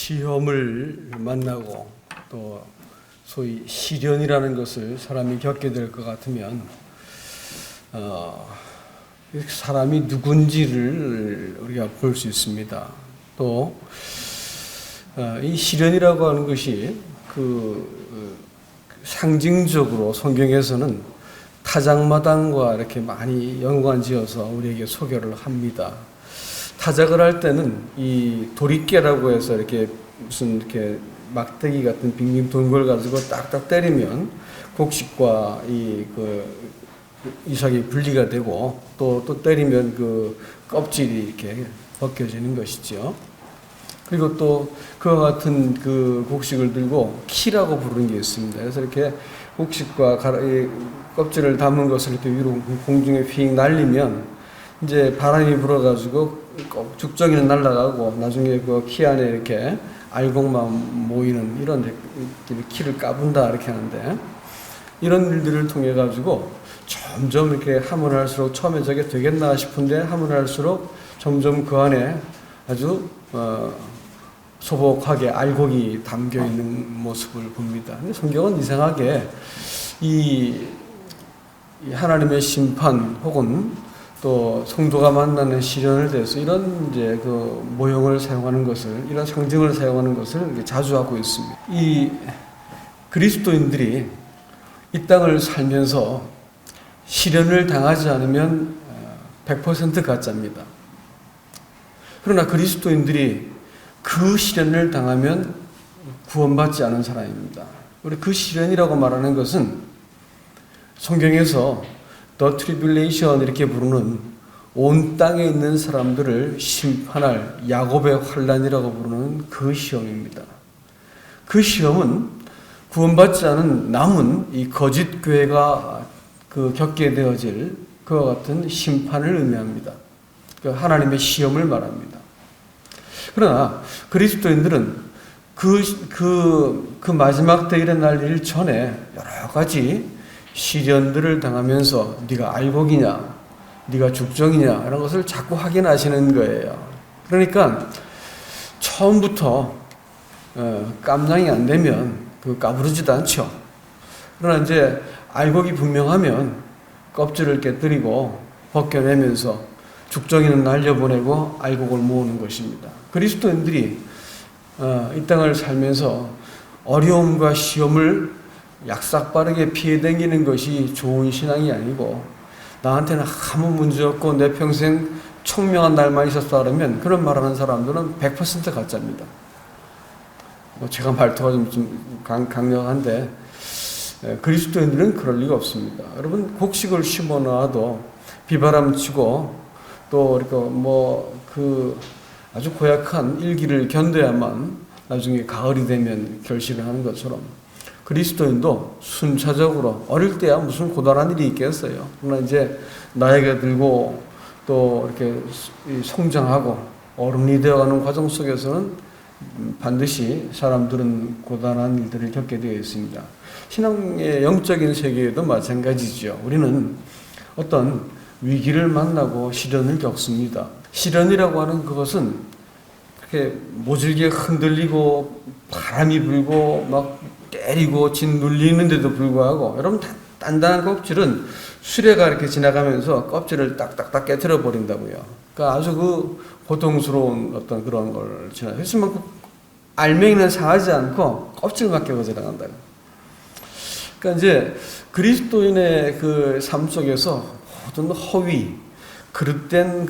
시험을 만나고 또 소위 시련이라는 것을 사람이 겪게 될 것 같으면 사람이 누군지를 우리가 볼 수 있습니다. 또 이 시련이라고 하는 것이 상징적으로 성경에서는 타작마당과 이렇게 많이 연관지어서 우리에게 소개를 합니다. 타작을 할 때는 이 도리깨라고 해서 이렇게 무슨 이렇게 막대기 같은 빙빙 도는 걸 가지고 딱딱 때리면 곡식과 이삭이 분리가 되고 또 때리면 그 껍질이 이렇게 벗겨지는 것이죠. 그리고 또 그와 같은 그 곡식을 들고 키라고 부르는 게 있습니다. 그래서 이렇게 곡식과 껍질을 담은 것을 이렇게 위로 공중에 휙 날리면 이제 바람이 불어가지고 죽정이는 날아가고 나중에 그 키 안에 이렇게 알곡만 모이는 이런 키를 까분다 이렇게 하는데, 이런 일들을 통해 가지고 점점 이렇게 하면 할수록 처음에 저게 되겠나 싶은데 하면 할수록 점점 그 안에 아주 소복하게 알곡이 담겨 있는 모습을 봅니다. 근데 성경은 이상하게 이 하나님의 심판 혹은 또 성도가 만나는 시련을 대해서 이런 이제 그 모형을 사용하는 것을, 이런 상징을 사용하는 것을 자주 하고 있습니다. 이 그리스도인들이 이 땅을 살면서 시련을 당하지 않으면 100% 가짜입니다. 그러나 그리스도인들이 그 시련을 당하면 구원받지 않은 사람입니다. 우리 그 시련이라고 말하는 것은 성경에서 The Tribulation 이렇게 부르는 온 땅에 있는 사람들을 심판할 야곱의 환란이라고 부르는 그 시험입니다. 그 시험은 구원받지 않은 남은 이 거짓 교회가 겪게 되어질 그와 같은 심판을 의미합니다. 하나님의 시험을 말합니다. 그러나 그리스도인들은 그 마지막 때 일어날 일 전에 여러 가지 시련들을 당하면서 네가 알곡이냐, 네가 죽정이냐 이런 것을 자꾸 확인하시는 거예요. 그러니까 처음부터 깜냥이 안 되면 까부르지도 않죠. 그러나 이제 알곡이 분명하면 껍질을 깨뜨리고 벗겨내면서 죽정이는 날려보내고 알곡을 모으는 것입니다. 그리스도인들이 이 땅을 살면서 어려움과 시험을 약삭빠르게 피해 다니는 것이 좋은 신앙이 아니고, 나한테는 아무 문제 없고 내 평생 청명한 날만 있었다 그러면 그런 말하는 사람들은 100% 가짜입니다. 제가 말투가 좀 강력한데 그리스도인들은 그럴 리가 없습니다. 여러분, 곡식을 심어놔도 비바람 치고 또 이렇게 아주 고약한 일기를 견뎌야만 나중에 가을이 되면 결실을 하는 것처럼 그리스도인도 순차적으로 어릴 때야 무슨 고단한 일이 있겠어요. 그러나 이제 나이가 들고 또 이렇게 성장하고 어른이 되어가는 과정 속에서는 반드시 사람들은 고단한 일들을 겪게 되어 있습니다. 신앙의 영적인 세계에도 마찬가지죠. 우리는 어떤 위기를 만나고 시련을 겪습니다. 시련이라고 하는 그것은 그렇게 모질게 흔들리고 바람이 불고 막 때리고 짓눌리는데도 불구하고, 여러분 단단한 껍질은 수레가 이렇게 지나가면서 껍질을 딱딱딱 깨트려 버린다고요. 그러니까 아주 고통스러운 어떤 그런 걸 지나. 하지만 알맹이는 상하지 않고 껍질만 깨고 지나간다. 그러니까 이제 그리스도인의 그 삶 속에서 모든 허위, 그릇된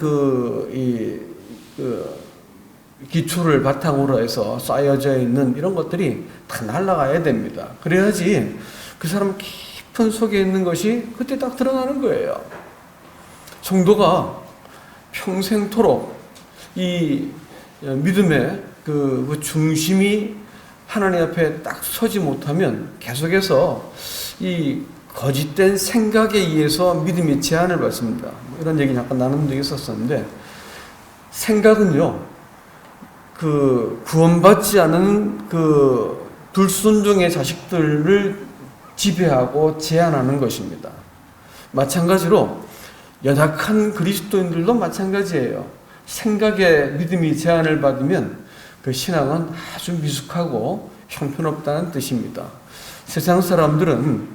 기초를 바탕으로 해서 쌓여져 있는 이런 것들이 다 날아가야 됩니다. 그래야지 그 사람 깊은 속에 있는 것이 그때 딱 드러나는 거예요. 성도가 평생토록 이 믿음의 그 중심이 하나님 앞에 딱 서지 못하면 계속해서 이 거짓된 생각에 의해서 믿음이 제한을 받습니다. 이런 얘기 잠깐 나눈 적이 있었었는데, 생각은요, 구원받지 않은 불순종의 자식들을 지배하고 제한하는 것입니다. 마찬가지로 연약한 그리스도인들도 마찬가지예요. 생각에 믿음이 제한을 받으면 그 신앙은 아주 미숙하고 형편없다는 뜻입니다. 세상 사람들은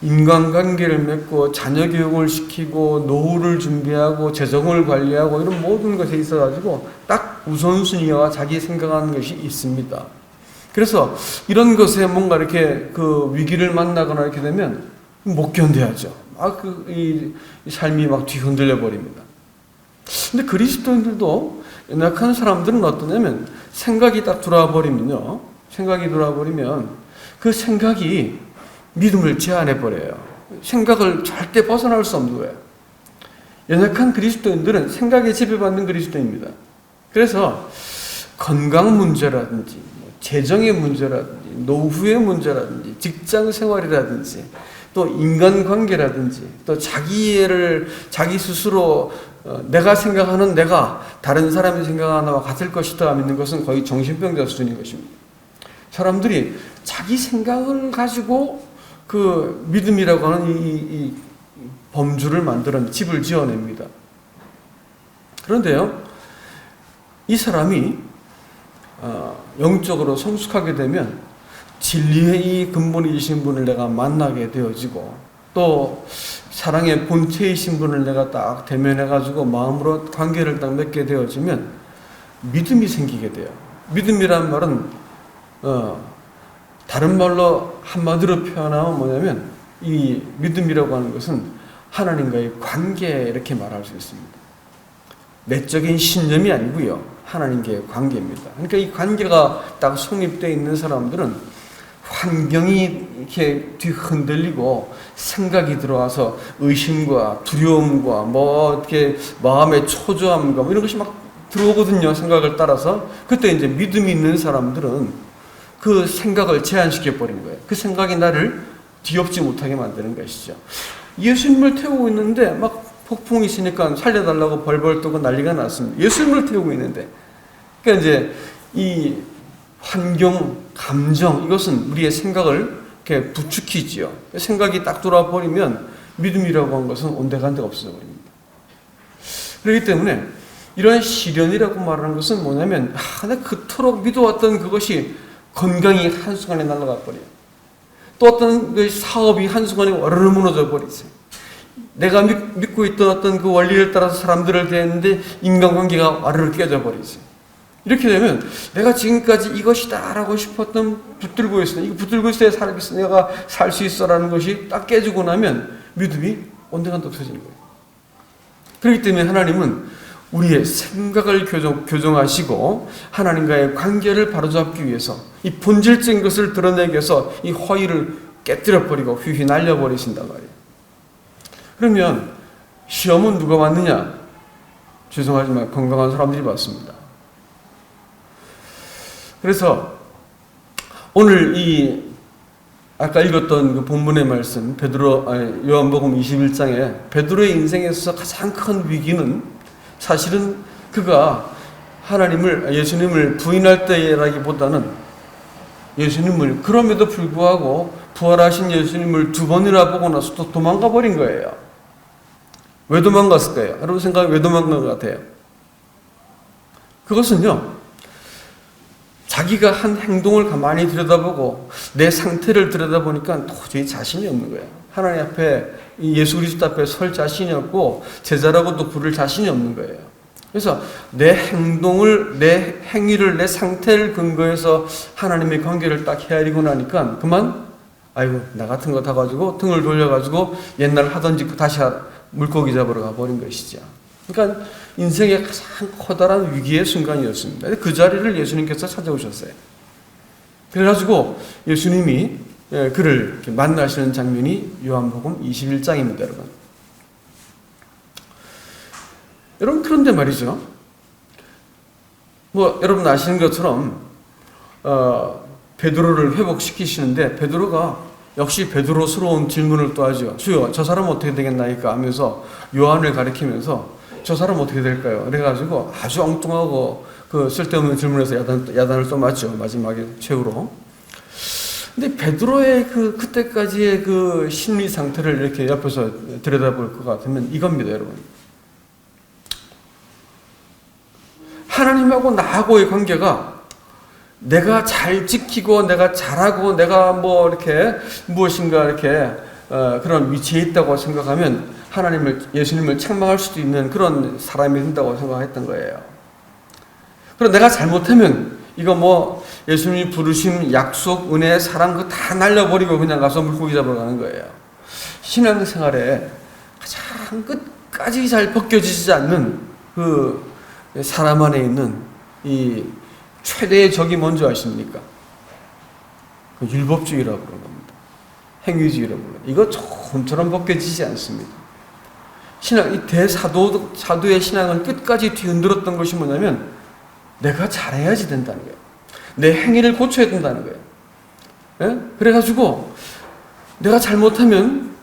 인간관계를 맺고 자녀 교육을 시키고 노후를 준비하고 재정을 관리하고 이런 모든 것에 있어가지고 딱 우선순위와 자기 생각하는 것이 있습니다. 그래서 이런 것에 뭔가 이렇게 그 위기를 만나거나 이렇게 되면 못 견뎌야죠. 이 삶이 막 뒤흔들려 버립니다. 근데 그리스도인들도 연약한 사람들은 어떠냐면 생각이 딱 들어와 버리면요. 생각이 들어와 버리면 그 생각이 믿음을 제한해 버려요. 생각을 절대 벗어날 수 없는 거예요. 연약한 그리스도인들은 생각에 지배받는 그리스도입니다. 그래서 건강 문제라든지 재정의 문제라든지 노후의 문제라든지 직장 생활이라든지 또 인간관계라든지 또 자기 스스로 내가 생각하는 내가 다른 사람이 생각하는 나와 같을 것이다 믿는 것은 거의 정신병자 수준인 것입니다. 사람들이 자기 생각을 가지고 그 믿음이라고 하는 이 범주를 만들어 집을 지어냅니다. 그런데요, 이 사람이 영적으로 성숙하게 되면 진리의 이 근본이신 분을 내가 만나게 되어지고 또 사랑의 본체이신 분을 내가 딱 대면해가지고 마음으로 관계를 딱 맺게 되어지면 믿음이 생기게 돼요. 믿음이란 말은 다른 말로 한마디로 표현하면 뭐냐면 이 믿음이라고 하는 것은 하나님과의 관계 이렇게 말할 수 있습니다. 내적인 신념이 아니고요. 하나님과의 관계입니다. 그러니까 이 관계가 딱 성립되어 있는 사람들은 환경이 이렇게 뒤흔들리고 생각이 들어와서 의심과 두려움과 이렇게 마음의 초조함과 이런 것이 막 들어오거든요. 생각을 따라서. 그때 이제 믿음이 있는 사람들은 그 생각을 제한시켜 버린 거예요. 그 생각이 나를 뒤엎지 못하게 만드는 것이죠. 예수님을 태우고 있는데 막 폭풍이 있으니까 살려달라고 벌벌 떠고 난리가 났습니다. 예수님을 태우고 있는데. 그러니까 이제 이 환경, 감정, 이것은 우리의 생각을 이렇게 부추기지요. 생각이 딱 돌아와 버리면 믿음이라고 하는 것은 온데간데가 없어져 버립니다. 그렇기 때문에 이러한 시련이라고 말하는 것은 뭐냐면, 내가 그토록 믿어왔던 그것이 건강이 한순간에 날아가 버려요. 또 어떤 그 사업이 한순간에 와르르 무너져 버리죠. 내가 믿고 있던 어떤 그 원리를 따라서 사람들을 대했는데 인간관계가 와르르 깨져 버리죠. 이렇게 되면 내가 지금까지 이것이다 라고 싶었던 붙들고 있어. 이거 붙들고 있어야 내가 살 수 있어 라는 것이 딱 깨지고 나면 믿음이 온데간데 없어지는 거예요. 그렇기 때문에 하나님은 우리의 생각을 교정하시고 하나님과의 관계를 바로잡기 위해서 이 본질적인 것을 드러내기 위해서 이 허위를 깨뜨려버리고 휘휘 날려버리신단 말이에요. 그러면 시험은 누가 받느냐? 죄송하지만 건강한 사람들이 받습니다. 그래서 오늘 이 아까 읽었던 그 본문의 말씀 요한복음 21장에 베드로의 인생에 있어서 가장 큰 위기는 사실은 그가 예수님을 부인할 때라기보다는 예수님을 그럼에도 불구하고 부활하신 예수님을 두 번이나 보고 나서 또 도망가 버린 거예요. 왜 도망갔을까요? 여러분 생각에 왜 도망간 것 같아요? 그것은요, 자기가 한 행동을 가만히 들여다보고 내 상태를 들여다보니까 도저히 자신이 없는 거예요. 하나님 앞에 예수 그리스도 앞에 설 자신이 없고 제자라고도 부를 자신이 없는 거예요. 그래서 내 행동을, 내 행위를, 내 상태를 근거해서 하나님의 관계를 딱 헤아리고 나니까 그만 나 같은 거 다 가지고 등을 돌려가지고 옛날 하던 짓 다시 물고기 잡으러 가버린 것이죠. 그러니까 인생의 가장 커다란 위기의 순간이었습니다. 그 자리를 예수님께서 찾아오셨어요. 그래가지고 예수님이 그를 만나시는 장면이 요한복음 21장입니다, 여러분. 여러분, 그런데 말이죠. 여러분 아시는 것처럼 베드로를 회복시키시는데 베드로가 역시 베드로스러운 질문을 또 하죠. 주여, 저 사람 어떻게 되겠나이까 하면서 요한을 가리키면서 저 사람 어떻게 될까요? 그래가지고 아주 엉뚱하고 그 쓸데없는 질문에서 야단을 또 맞죠. 마지막에 최후로. 근데 베드로의 그때까지의 그 심리 상태를 이렇게 옆에서 들여다볼 것 같으면 이겁니다, 여러분. 하나님하고 나하고의 관계가 내가 잘 지키고 내가 잘하고 내가 뭐 이렇게 무엇인가 이렇게 그런 위치에 있다고 생각하면 예수님을 책망할 수도 있는 그런 사람이 된다고 생각했던 거예요. 그럼 내가 잘못하면 이거 뭐 예수님이 부르심, 약속, 은혜, 사랑 그거 다 날려버리고 그냥 가서 물고기 잡으러 가는 거예요. 신앙생활에 가장 끝까지 잘 벗겨지지 않는 그 사람 안에 있는 이 최대의 적이 뭔지 아십니까? 그 율법주의라고 그러는 겁니다. 행위주의라고 그러는 겁니다. 이거 좀처럼 벗겨지지 않습니다. 이 사도의 신앙은 끝까지 뒤흔들었던 것이 뭐냐면 내가 잘해야지 된다는 거예요. 내 행위를 고쳐야 된다는 거예요. 예? 그래가지고 내가 잘못한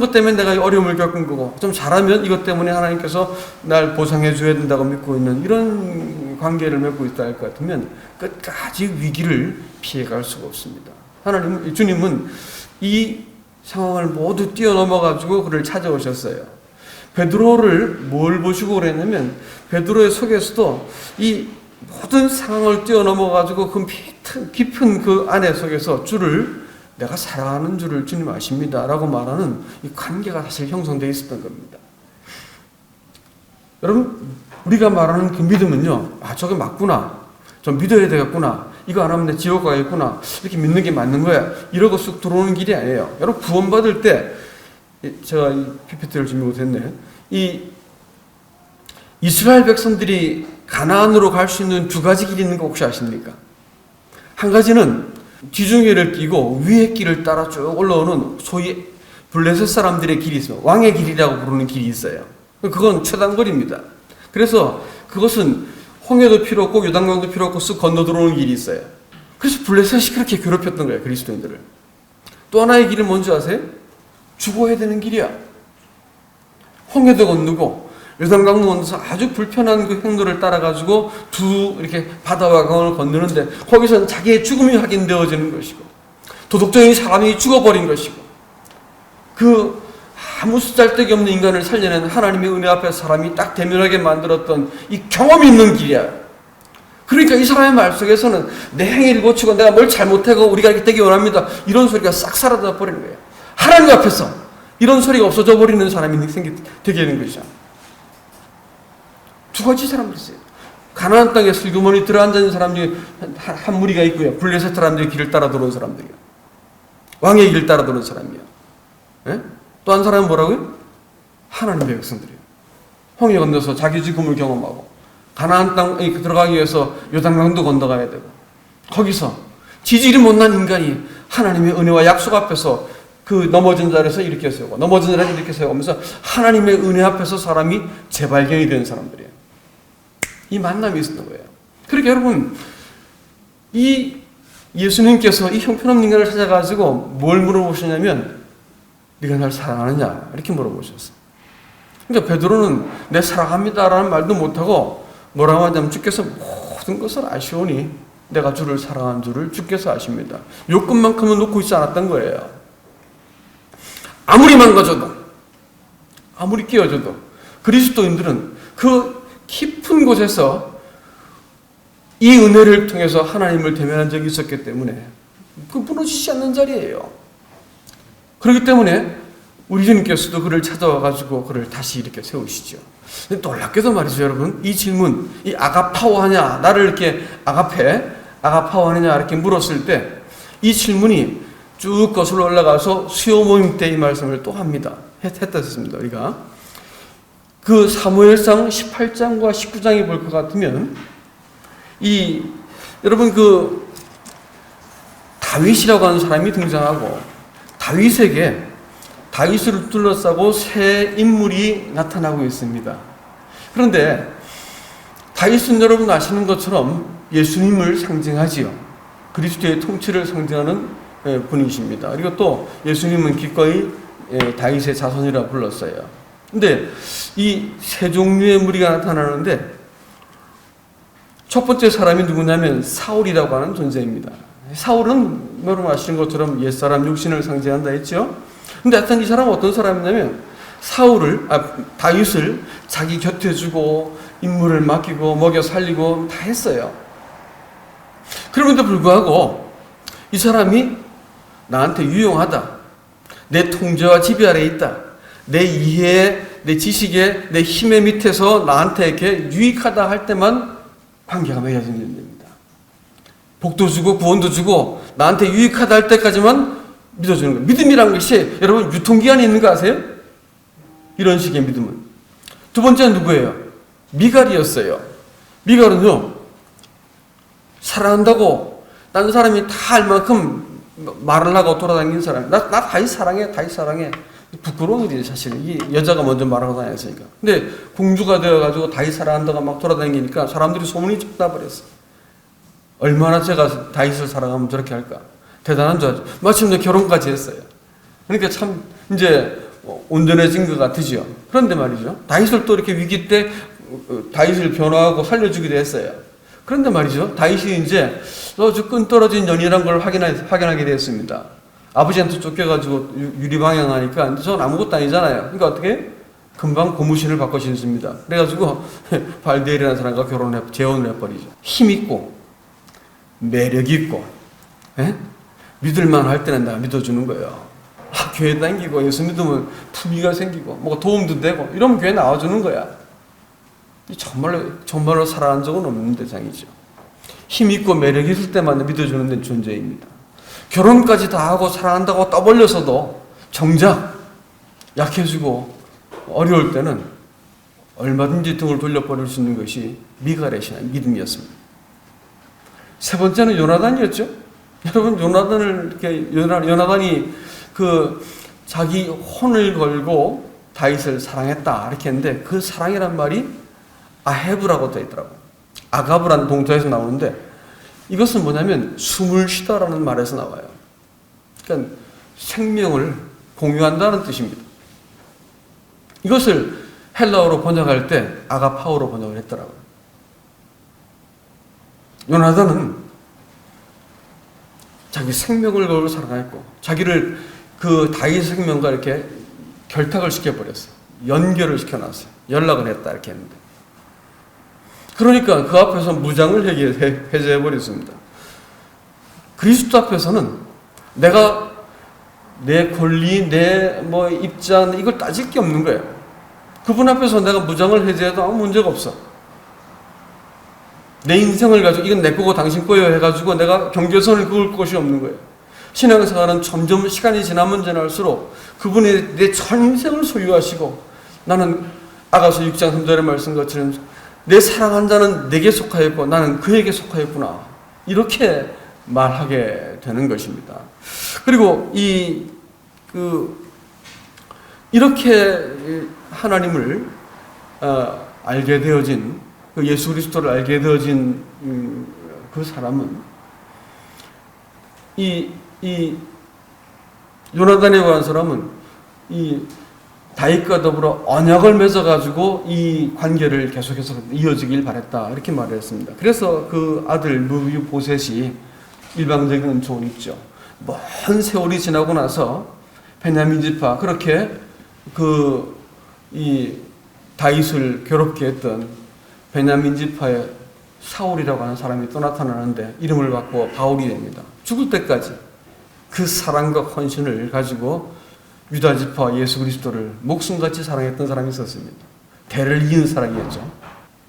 것 때문에 내가 어려움을 겪은 거고 좀 잘하면 이것 때문에 하나님께서 날 보상해 줘야 된다고 믿고 있는 이런 관계를 맺고 있다 할 것 같으면 끝까지 위기를 피해갈 수가 없습니다. 주님은 이 상황을 모두 뛰어넘어가지고 그를 찾아오셨어요. 베드로를 뭘 보시고 그랬냐면 베드로의 속에서도 이 모든 상황을 뛰어넘어가지고 그 깊은 그 안에 속에서 내가 사랑하는 줄을 주님 아십니다 라고 말하는 이 관계가 사실 형성되어 있었던 겁니다. 여러분, 우리가 말하는 그 믿음은요, 저게 맞구나, 좀 믿어야 되겠구나, 이거 안 하면 내 지옥 가겠구나, 이렇게 믿는 게 맞는 거야, 이러고 쑥 들어오는 길이 아니에요. 여러분, 구원받을 때 제가 이 PPT를 준비 못했네. 이 이스라엘 백성들이 가나안으로 갈 수 있는 두 가지 길이 있는 거 혹시 아십니까? 한 가지는 지중해를 끼고 위의 길을 따라 쭉 올라오는 소위 블레셋 사람들의 길이 있어요. 왕의 길이라고 부르는 길이 있어요. 그건 최단거리입니다. 그래서 그것은 홍해도 필요 없고 요단강도 필요 없고 쓱 건너 들어오는 길이 있어요. 그래서 블레셋이 그렇게 괴롭혔던 거예요, 그리스도인들을. 또 하나의 길은 뭔지 아세요? 죽어야 되는 길이야. 홍해도 건너고 요단강도 건너서 아주 불편한 그 행로를 따라가지고 이렇게 바다와 강을 건너는데 거기서는 자기의 죽음이 확인되어지는 것이고 도덕적인 사람이 죽어버린 것이고 그 아무 쓰잘데기 없는 인간을 살려낸 하나님의 은혜 앞에 사람이 딱 대면하게 만들었던 이 경험이 있는 길이야. 그러니까 이 사람의 말 속에서는 내 행위를 고치고 내가 뭘 잘못하고 우리가 이렇게 되기 원합니다, 이런 소리가 싹 사라져 버리는 거예요. 하나님 앞에서 이런 소리가 없어져 버리는 사람이 되게 되는 것이죠. 두 가지 사람들이 있어요. 가나안 땅에 슬그머니 들어앉은 사람 중에 한 무리가 있고요. 블레셋 사람들이 길을 따라 들어온 사람들이요. 왕의 길을 따라 들어온 사람이요. 예? 또 한 사람은 뭐라고요? 하나님의 백성들이에요. 홍해 건너서 자기 죽음을 경험하고 가나안 땅에 들어가기 위해서 요단강도 건너가야 되고 거기서 지질이 못난 인간이 하나님의 은혜와 약속 앞에서 그 넘어진 자리에서 일으켜 세우고 넘어진 자리에서 일으켜 세우면서 하나님의 은혜 앞에서 사람이 재발견이 되는 사람들이에요. 이 만남이 있었던 거예요. 그러니까 여러분, 이 예수님께서 이 형편없는 인간을 찾아가지고 뭘 물어보시냐면 네가 날 사랑하느냐 이렇게 물어보셨어요. 그러니까 베드로는 내 사랑합니다라는 말도 못하고 뭐라고 하냐면 주께서 모든 것을 아시오니 내가 주를 사랑한 줄을 주께서 아십니다. 요것만큼은 놓고 있지 않았던 거예요. 아무리 망가져도 아무리 끼어져도 그리스도인들은 그 깊은 곳에서 이 은혜를 통해서 하나님을 대면한 적이 있었기 때문에 그 무너지지 않는 자리예요. 그렇기 때문에 우리 주님께서도 그를 찾아와가지고 그를 다시 이렇게 세우시죠. 놀랍게도 말이죠, 여러분. 이 질문, 이 아가파오하냐, 나를 이렇게 아가파오하느냐 이렇게 물었을 때 이 질문이 쭉 거슬러 올라가서 수요 모임 때 이 말씀을 또 합니다. 했습니다, 우리가. 그 사무엘상 18장과 19장에 볼 것 같으면 여러분 그 다윗이라고 하는 사람이 등장하고 다윗에게 다윗을 둘러싸고 새 인물이 나타나고 있습니다. 그런데 다윗은 여러분 아시는 것처럼 예수님을 상징하지요. 그리스도의 통치를 상징하는 분이십니다. 그리고 또 예수님은 기꺼이 다윗의 자손이라 불렀어요. 근데 이 세 종류의 무리가 나타나는데 첫 번째 사람이 누구냐면 사울이라고 하는 존재입니다. 사울은 여러분 아시는 것처럼 옛사람 육신을 상징한다 했죠. 근데 하여튼 이 사람은 어떤 사람이냐면 다윗을 자기 곁에 주고 임무를 맡기고 먹여 살리고 다 했어요. 그럼에도 불구하고 이 사람이 나한테 유용하다, 내 통제와 지배 아래에 있다, 내 이해에, 내 지식에, 내 힘의 밑에서 나한테 이렇게 유익하다 할 때만 관계가 맺어지는 겁니다. 복도 주고 구원도 주고 나한테 유익하다 할 때까지만 믿어주는 거예요. 믿음이라는 것이 여러분 유통기한이 있는 거 아세요? 이런 식의 믿음은. 두 번째는 누구예요? 미갈이었어요. 미갈은요, 사랑한다고 다른 사람이 다 알 만큼 말을 하고 돌아다니는 사람. 나 다윗 사랑해, 다윗 사랑해. 부끄러운 일이에요, 사실은. 이 여자가 먼저 말하고 다녔으니까. 근데 공주가 되어가지고 다윗 사랑한다고 막 돌아다니니까 사람들이 소문이 쭉 나버렸어. 얼마나 제가 다윗을 사랑하면 저렇게 할까? 대단한 줄 알죠. 마침내 결혼까지 했어요. 그러니까 참 이제 온전해진 것 같으지요. 그런데 말이죠, 다윗을 또 이렇게 위기 때 다윗을 변호하고 살려주기도 했어요. 그런데 말이죠, 다윗이 이제 끈 떨어진 연이라는 걸 확인하게 되었습니다. 아버지한테 쫓겨가지고 유리방향하니까 전 아무것도 아니잖아요. 그러니까 어떻게? 금방 고무신을 바꿔 신습니다. 그래가지고 발디엘이라는 사람과 재혼을 해버리죠. 힘있고 매력있고 믿을만 할 때는 나 믿어주는 거예요. 교회 다니고 예수 믿으면 품위가 생기고 뭐가 도움도 되고 이러면 교회 나와주는 거야. 정말로 살아난 적은 없는 대상이죠. 힘있고 매력 있을 때만 믿어주는 존재입니다. 결혼까지 다 하고 사랑한다고 떠벌려서도 정작 약해지고 어려울 때는 얼마든지 등을 돌려버릴 수 있는 것이 미갈의 신앙 믿음이었습니다. 세 번째는 요나단이었죠. 여러분, 요나단이 자기 혼을 걸고 다윗을 사랑했다 이렇게 했는데 그 사랑이란 말이 아헤브라고 되어 있더라고요. 아가브라는 동사에서 나오는데 이것은 뭐냐면 숨을 쉬다라는 말에서 나와요. 그러니까 생명을 공유한다는 뜻입니다. 이것을 헬라어로 번역할 때 아가파오로 번역을 했더라고요. 요나단은 자기 생명을 걸고 사랑했고 자기를 그 다윗 생명과 이렇게 결탁을 시켜버렸어요. 연결을 시켜놨어요. 연락을 했다 이렇게 했는데 그러니까 그 앞에서 무장을 해제해버렸습니다. 그리스도 앞에서는 내가 내 권리, 내 입장 이걸 따질 게 없는 거예요. 그분 앞에서 내가 무장을 해제해도 아무 문제가 없어. 내 인생을 가지고 이건 내 거고 당신 거예요 해가지고 내가 경계선을 그을 것이 없는 거예요. 신앙생활은 점점 시간이 지나면 지날수록 그분이 내 전생을 소유하시고 나는 아가서 6장 3절의 말씀 것처럼 내 사랑한 자는 내게 속하였고 나는 그에게 속하였구나 이렇게 말하게 되는 것입니다. 그리고 이렇게 하나님을 알게 되어진 예수 그리스도를 알게 되어진 그 사람은 이 요나단이라고 하는 사람은 이 다윗과 더불어 언약을 맺어가지고 이 관계를 계속해서 이어지길 바랬다 이렇게 말을 했습니다. 그래서 그 아들 무비보셋이 일방적인 조언이 있죠. 먼 세월이 지나고 나서 베냐민 지파 그렇게 이 다윗을 괴롭게 했던 베냐민 지파의 사울이라고 하는 사람이 또 나타나는데 이름을 바꿔 바울이 됩니다. 죽을 때까지 그 사랑과 헌신을 가지고 유다 지파와 예수 그리스도를 목숨같이 사랑했던 사람이 있었습니다. 대를 이은 사람이었죠.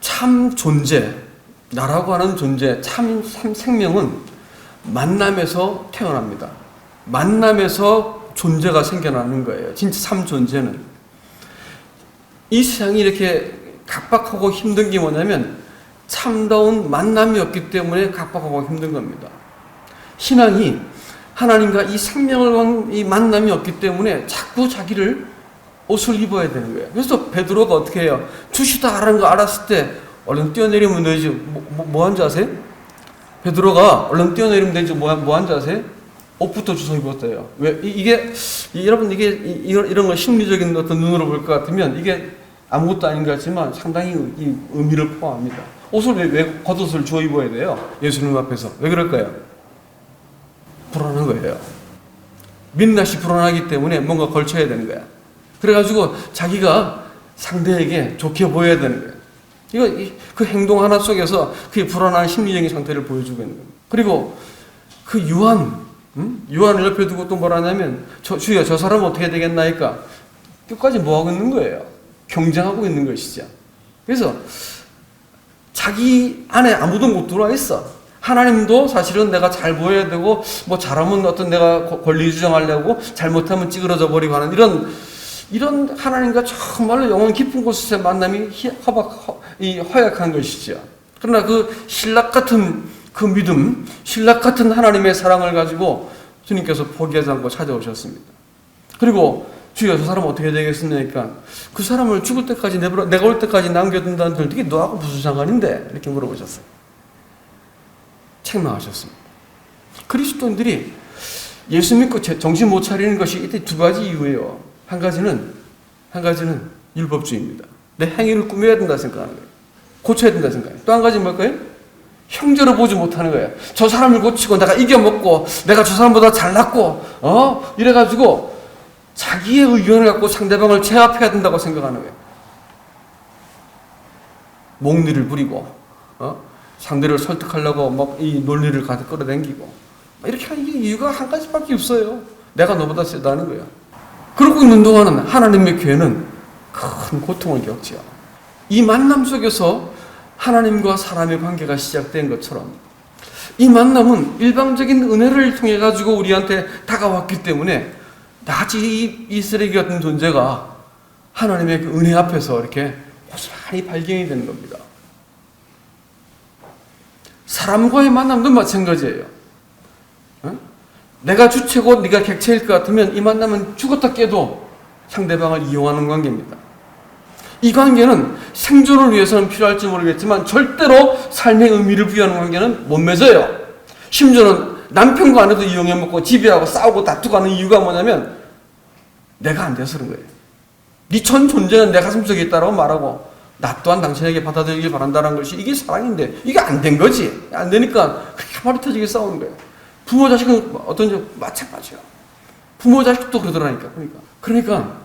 참 존재, 나라고 하는 존재, 참 생명은 만남에서 태어납니다. 만남에서 존재가 생겨나는 거예요. 진짜 참 존재는. 이 세상이 이렇게 각박하고 힘든 게 뭐냐면 참다운 만남이 없기 때문에 각박하고 힘든 겁니다. 신앙이 하나님과 이 생명을 이 만남이 없기 때문에 자꾸 자기를 옷을 입어야 되는 거예요. 그래서 베드로가 어떻게 해요? 주시다라는 거 알았을 때 얼른 뛰어내리면 되지. 뭐 한 줄 아세요? 베드로가 얼른 뛰어내리면 되지. 뭐 한 줄 아세요? 옷부터 주워 입었어요. 왜? 여러분 이런 거 심리적인 어떤 눈으로 볼 것 같으면 이게 아무것도 아닌 것 같지만 상당히 이 의미를 포함합니다. 옷을 왜 겉옷을 주워 입어야 돼요? 예수님 앞에서. 왜 그럴까요? 불안한 거예요. 민낯이 불안하기 때문에 뭔가 걸쳐야 되는 거야. 그래가지고 자기가 상대에게 좋게 보여야 되는 거예요. 그 행동 하나 속에서 그의 불안한 심리적인 상태를 보여주고 있는 거예요. 그리고 그 유한을 옆에 두고 또 뭐라 하냐면, 주여, 저 사람은 어떻게 되겠나이까? 끝까지 뭐하고 있는 거예요? 경쟁하고 있는 것이죠. 그래서 자기 안에 아무도 못 들어와 있어. 하나님도 사실은 내가 잘 보여야 되고, 뭐 잘하면 어떤 내가 권리 주장하려고, 잘못하면 찌그러져 버리고 하는 이런 하나님과 정말로 영혼 깊은 곳에서의 만남이 허약한 것이죠. 그러나 그 신락 같은 그 믿음, 신락 같은 하나님의 사랑을 가지고 주님께서 포기하지 않고 찾아오셨습니다. 그리고 주여, 저 사람 어떻게 되겠습니까? 그 사람을 죽을 때까지 내가 올 때까지 남겨둔다는 게 너하고 무슨 상관인데? 이렇게 물어보셨어요. 책망하셨습니다. 그리스도인들이 예수 믿고 정신 못 차리는 것이 이때 두 가지 이유예요. 한 가지는 율법주의입니다. 내 행위를 꾸며야 된다 생각하는 거예요. 고쳐야 된다 생각해요. 또 한 가지는 뭘까요? 형제로 보지 못하는 거예요. 저 사람을 고치고 내가 이겨먹고 내가 저 사람보다 잘났고 이래가지고 자기의 의견을 갖고 상대방을 제압해야 된다고 생각하는 거예요. 목리를 부리고 상대를 설득하려고 막 이 논리를 가득 끌어당기고 이렇게 하는 이유가 한 가지밖에 없어요. 내가 너보다 세다는 거예요. 그러고 있는 동안은 하나님의 교회는 큰 고통을 겪죠. 이 만남 속에서 하나님과 사람의 관계가 시작된 것처럼 이 만남은 일방적인 은혜를 통해 가지고 우리한테 다가왔기 때문에 나지 이 쓰레기 같은 존재가 하나님의 그 은혜 앞에서 이렇게 고스란히 발견이 되는 겁니다. 사람과의 만남도 마찬가지예요. 내가 주체고 네가 객체일 것 같으면 이 만남은 죽었다 깨도 상대방을 이용하는 관계입니다. 이 관계는 생존을 위해서는 필요할지 모르겠지만 절대로 삶의 의미를 부여하는 관계는 못 맺어요. 심지어는 남편과 아내도 이용해먹고 지배하고 싸우고 다투고 하는 이유가 뭐냐면 내가 안 돼서 그런 거예요. 네 전 존재는 내 가슴속에 있다고 말하고 나 또한 당신에게 받아들이길 바란다는 것이 이게 사랑인데 이게 안 된 거지. 안 되니까 그렇게 말이 터지게 싸우는 거예요. 부모 자식은 어떤지 마찬가지야. 부모 자식도 그러더라니까. 그러니까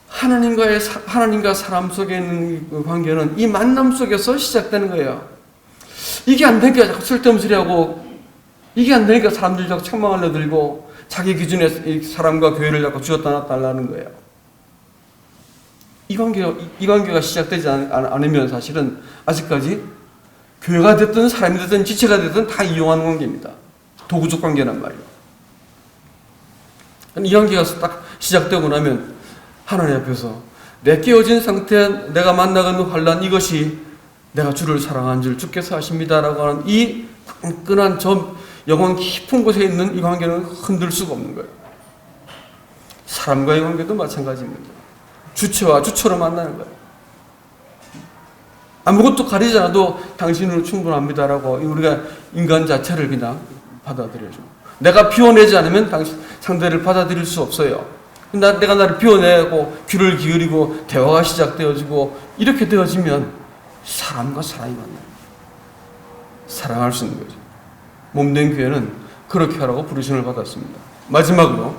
하나님과 사람 속에 있는 그 관계는 이 만남 속에서 시작되는 거예요. 이게 안 되니까 자꾸 쓸데없는 소리 하고, 이게 안 되니까 사람들이 자꾸 책망을 내들고 자기 기준에 사람과 교회를 자꾸 쥐었다 놨다 하는 거예요. 이 관계가 시작되지 않으면 사실은 아직까지 교회가 됐든 사람이 됐든 지체가 됐든 다 이용하는 관계입니다. 도구적 관계란 말이에요. 이 관계가 딱 시작되고 나면 하나님 앞에서 내 깨어진 상태, 내가 만나가는 환난, 이것이 내가 주를 사랑한 줄 주께서 아십니다라고 하는 이 끈끈한 영혼 깊은 곳에 있는 이 관계는 흔들 수가 없는 거예요. 사람과의 관계도 마찬가지입니다. 주체와 주체로 만나는 거예요. 아무것도 가리지 않아도 당신으로 충분합니다라고 우리가 인간 자체를 그냥 받아들여줘. 내가 비워내지 않으면 상대를 받아들일 수 없어요. 내가 나를 비워내고 귀를 기울이고 대화가 시작되어지고 이렇게 되어지면 사람과 사람이 만나요. 사랑할 수 있는 거죠. 몸된 교회는 그렇게 하라고 부르심을 받았습니다. 마지막으로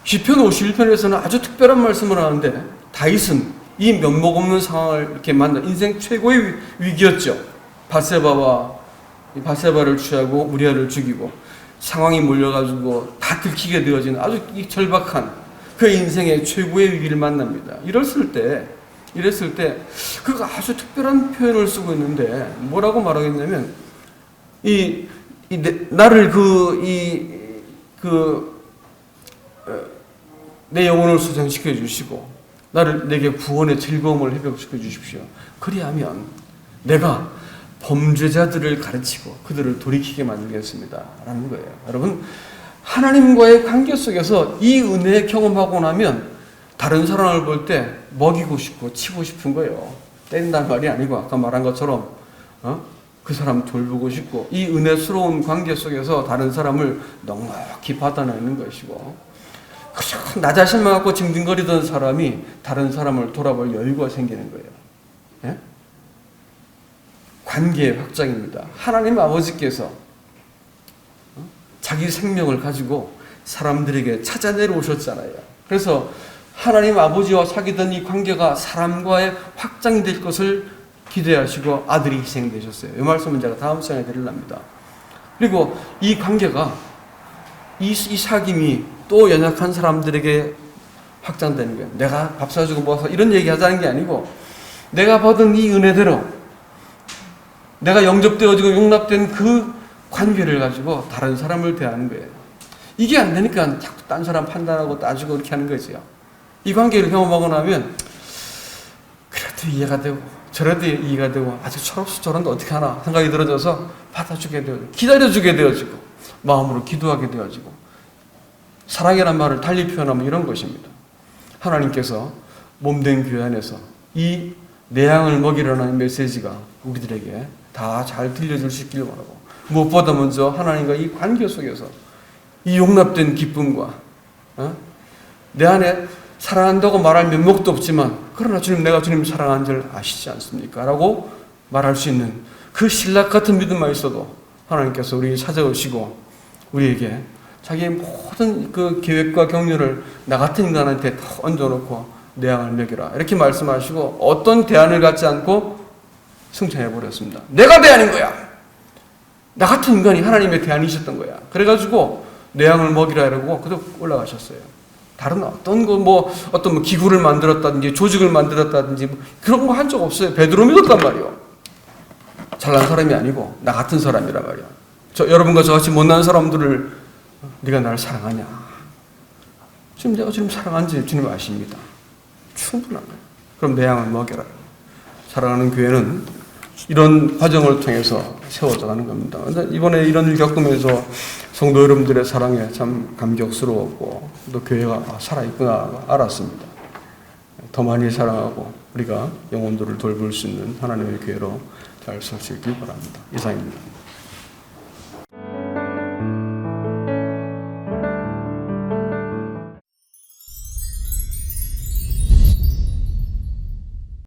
시편 51편에서는 아주 특별한 말씀을 하는데 다윗은 이 면목 없는 상황을 이렇게 만나 인생 최고의 위기였죠. 바세바를 취하고 우리아를 죽이고 상황이 몰려가지고 다 들키게 되어지는 아주 절박한 그 인생의 최고의 위기를 만납니다. 이랬을 때 그가 아주 특별한 표현을 쓰고 있는데 뭐라고 말하겠냐면 나를 내 영혼을 소생시켜 주시고 내게 구원의 즐거움을 회복시켜 주십시오. 그리하면 내가 범죄자들을 가르치고 그들을 돌이키게 만들겠습니다. 라는 거예요. 여러분, 하나님과의 관계 속에서 이 은혜 경험하고 나면 다른 사람을 볼 때 먹이고 싶고 치고 싶은 거예요. 때린다는 말이 아니고 아까 말한 것처럼 그 사람 돌보고 싶고 이 은혜스러운 관계 속에서 다른 사람을 넉넉히 받아내는 것이고 그저 나 자신만 갖고 징징거리던 사람이 다른 사람을 돌아볼 여유가 생기는 거예요. 예? 관계의 확장입니다. 하나님 아버지께서 자기 생명을 가지고 사람들에게 찾아 내려오셨잖아요. 그래서 하나님 아버지와 사귀던 이 관계가 사람과의 확장이 될 것을 기대하시고 아들이 희생되셨어요. 이 말씀은 제가 다음 시간에 드리랍니다. 그리고 이 관계가 이 사귐이 또 연약한 사람들에게 확장되는 거예요. 내가 밥 사주고 뭐 이런 얘기 하자는 게 아니고 내가 받은 이 은혜대로 내가 영접되어지고 용납된 그 관계를 가지고 다른 사람을 대하는 거예요. 이게 안 되니까 자꾸 딴 사람 판단하고 따지고 그렇게 하는 거지요. 이 관계를 경험하고 나면 그래도 이해가 되고 저래도 이해가 되고 아직 철없어 저런데 어떻게 하나 생각이 들어져서 받아주게 되어지고 기다려주게 되어지고 마음으로 기도하게 되어지고 사랑이란 말을 달리 표현하면 이런 것입니다. 하나님께서 몸된 교회 안에서 이 내 양을 먹이라는 메시지가 우리들에게 다 잘 들려줄 수 있길 바라고 무엇보다 먼저 하나님과 이 관계 속에서 이 용납된 기쁨과 내 안에 사랑한다고 말할 면목도 없지만 그러나 주님 내가 주님 사랑한 줄 아시지 않습니까? 라고 말할 수 있는 그 신락 같은 믿음만 있어도 하나님께서 우리 찾아오시고 우리에게 자기의 모든 그 계획과 경륜을 나 같은 인간한테 다 얹어놓고 내 양을 먹여라 이렇게 말씀하시고 어떤 대안을 갖지 않고 승천해버렸습니다. 내가 대안인 거야. 나 같은 인간이 하나님의 대안이셨던 거야. 그래가지고 내 양을 먹이라 이러고 그대로 올라가셨어요. 다른 어떤 어떤 기구를 만들었다든지 조직을 만들었다든지 그런 거 한 적 없어요. 베드로 믿었단 말이요. 잘난 사람이 아니고 나 같은 사람이란 말이야. 여러분과 저같이 못난 사람들을 네가 나를 사랑하냐? 지금 내가 주님 사랑한지 주님 아십니다. 충분한 거예요. 그럼 내 양을 먹여라. 사랑하는 교회는 이런 과정을 통해서 세워져 가는 겁니다. 이번에 이런 일 겪으면서 성도 여러분들의 사랑에 참 감격스러웠고 또 교회가 살아있구나 알았습니다. 더 많이 사랑하고 우리가 영혼들을 돌볼 수 있는 하나님의 교회로 잘 설 수 있길 바랍니다. 이상입니다.